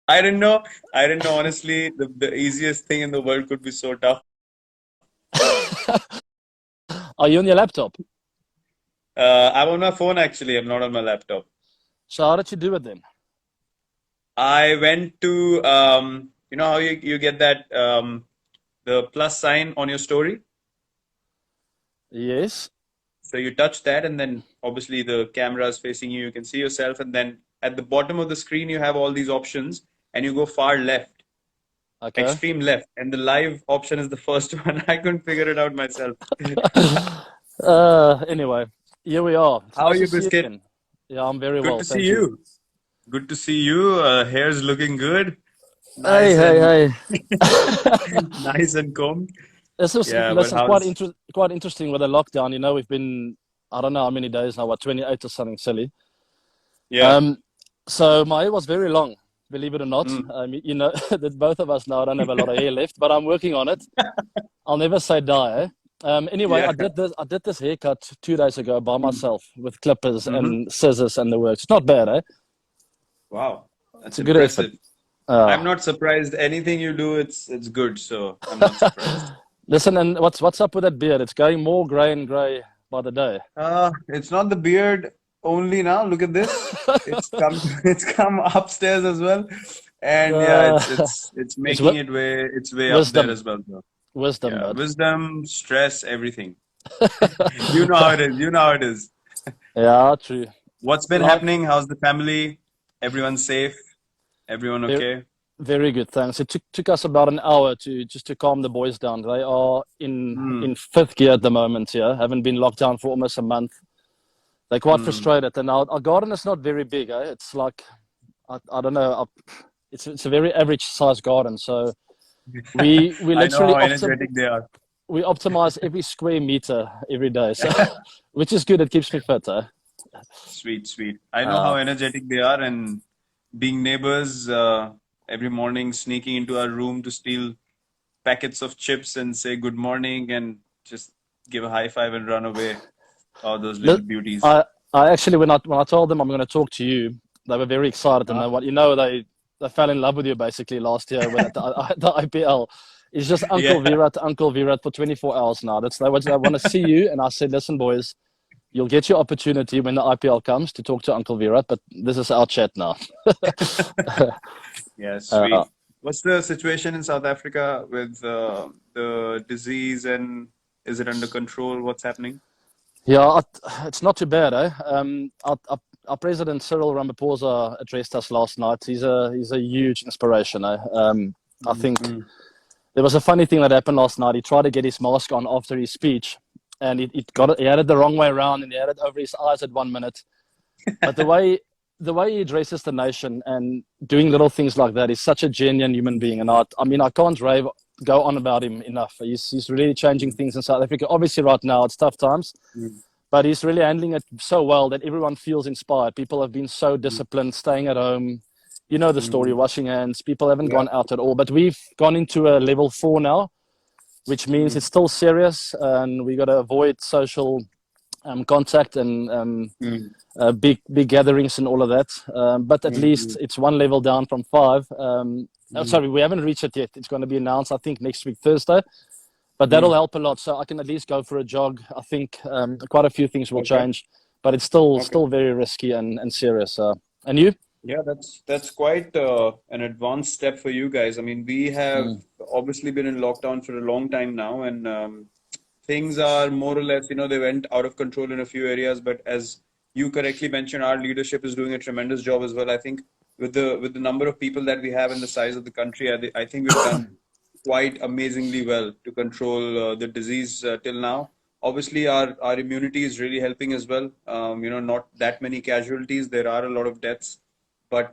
I didn't know. I didn't know. Honestly, the easiest thing in the world could be so tough. Are you on your laptop? I'm on my phone actually. I'm not on my laptop. So how did you do it then? I went to you know how you get that the plus sign on your story. Yes. So you touch that, and then obviously the camera is facing you. You can see yourself, and then at the bottom of the screen you have all these options, and you go far left, Okay. extreme left, and the live option is the first one. I couldn't figure it out myself. Anyway, here we are. It's How are nice to you, see you Biscuit? again. Yeah, I'm very Good well, to see thank you. you. Good to see you. Hair's looking good. Hey, Nice and hey, hey. nice and combed. This is Yeah, but listen, how's quite interesting with the lockdown. You know, we've been I don't know how many days now, what 28 or something silly. yeah. Um, so my hair was very long, believe it or not. Mm. You know that both of us now don't have a lot of hair left, but I'm working on it. I'll never say die. Eh? Anyway, Yeah. I did this haircut 2 days ago by Mm. myself with clippers Hmm. and scissors and the works. It's not bad, eh? Wow, It's that's a good effort. impressive. I'm Uh, not surprised. Anything you do, it's good, so I'm not surprised. Listen, and what's up with that beard? It's going more grey and grey by the day. It's not the beard only now. Look at this. It's come it's come upstairs as well. And yeah, Uh, it's it's making its way up there wisdom, as well. So wisdom, yeah, bud. wisdom, stress, everything. You know how it is. You know how it is. Yeah, true. What's been Life, happening? How's the family? Everyone safe? Everyone very, okay? very good. Thanks. It took us about an hour to just to calm the boys down. They are Hmm. in fifth gear at the moment. Yeah, haven't been locked down for almost a month. They're quite Hmm. frustrated, and our garden is not very big. Eh? It's like I don't know. It's a very average size garden, so we I know literally how energetic they are. we optimize every square meter every day. So, which is good. It keeps me fit. Eh? Sweet, sweet. I know how Uh, energetic they are, and being neighbors, every morning sneaking into our room to steal packets of chips and say good morning and just give a high five and run away. Oh, those little Look, beauties. I actually when I told them I'm going to talk to you, they were very excited, and Uh, they fell in love with you basically last year with the IPL. It's just yeah, Uncle Virat for 24 hours now. That's they want to see you, and I said, listen, boys, you'll get your opportunity when the IPL comes to talk to Uncle Virat, but this is our chat now. yeah, uh, sweet. What's the situation in South Africa with the disease, and is it under control? What's happening? yeah, it's not too bad, eh? Our president Cyril Ramaphosa addressed us last night. He's a huge inspiration, eh? I think Mm-hmm. there was a funny thing that happened last night. He tried to get his mask on after his speech, and he had it the wrong way around, and he had it over his eyes at 1 minute. But the way he addresses the nation and doing little things like that is such a genuine human being. And I mean, I can't go on about him enough. He's really changing things in South Africa. Obviously, right now it's tough times, but he's really handling it so well that everyone feels inspired. People have been so disciplined, staying at home. You know the story, Mm-hmm. washing hands. People haven't Yeah. gone out at all. But we've gone into a level 4 now, which means it's still serious, and we got to avoid social contact and big gatherings and all of that. But at Mm-hmm. least it's one level down from 5. Mm-hmm. Sorry, we haven't reached it yet. It's going to be announced, I think, next week Thursday. But that'll help a lot. So I can at least go for a jog. I think quite a few things will Okay. change, but it's Okay. still very risky and serious. And you? Yeah, that's quite an advanced step for you guys. I mean, we have Mm, obviously been in lockdown for a long time now, and things are more or less, they went out of control in a few areas. But as you correctly mentioned, our leadership is doing a tremendous job as well. I think with the number of people that we have and the size of the country, I think we've done quite amazingly well to control the disease till now. Obviously, our immunity is really helping as well. Not that many casualties. There are a lot of deaths, but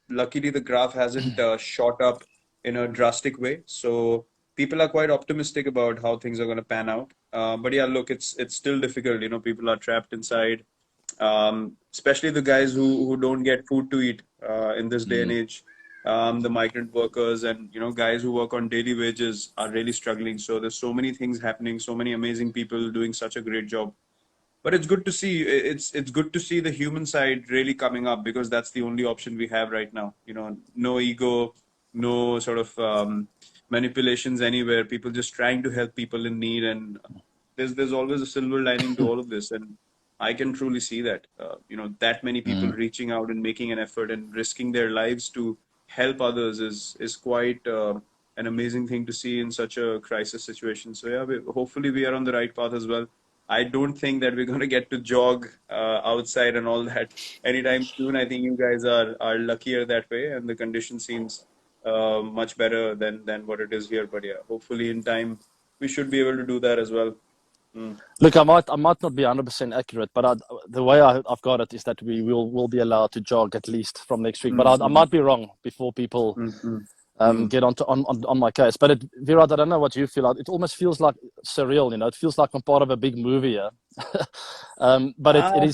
luckily the graph hasn't shot up in a drastic way. So people are quite optimistic about how things are going to pan out. But yeah, look, it's still difficult. People are trapped inside, especially the guys who don't get food to eat in this day and mm. age. The migrant workers and guys who work on daily wages are really struggling. So there's so many things happening, so many amazing people doing such a great job. But it's good to see it's good to see the human side really coming up, because that's the only option we have right now. You know, no ego, no sort of manipulations anywhere. People just trying to help people in need, and there's always a silver lining to all of this, and I can truly see that. You know, that many people Mm. reaching out and making an effort and risking their lives to help others is quite an amazing thing to see in such a crisis situation. So yeah, hopefully we are on the right path as well. I don't think that we're going to get to jog outside and all that anytime soon. I think you guys are luckier that way, and the condition seems much better than what it is here. But yeah, hopefully in time we should be able to do that as well. Mm, Look, I might not be 100% accurate, but the way I've got it is that will be allowed to jog at least from next week. But mm, I mm, might be wrong before people mm, mm, mm. get on my case. But Virat, I don't know what you feel. It almost feels like surreal. You know, it feels like I'm part of a big movie here. But it Ah, is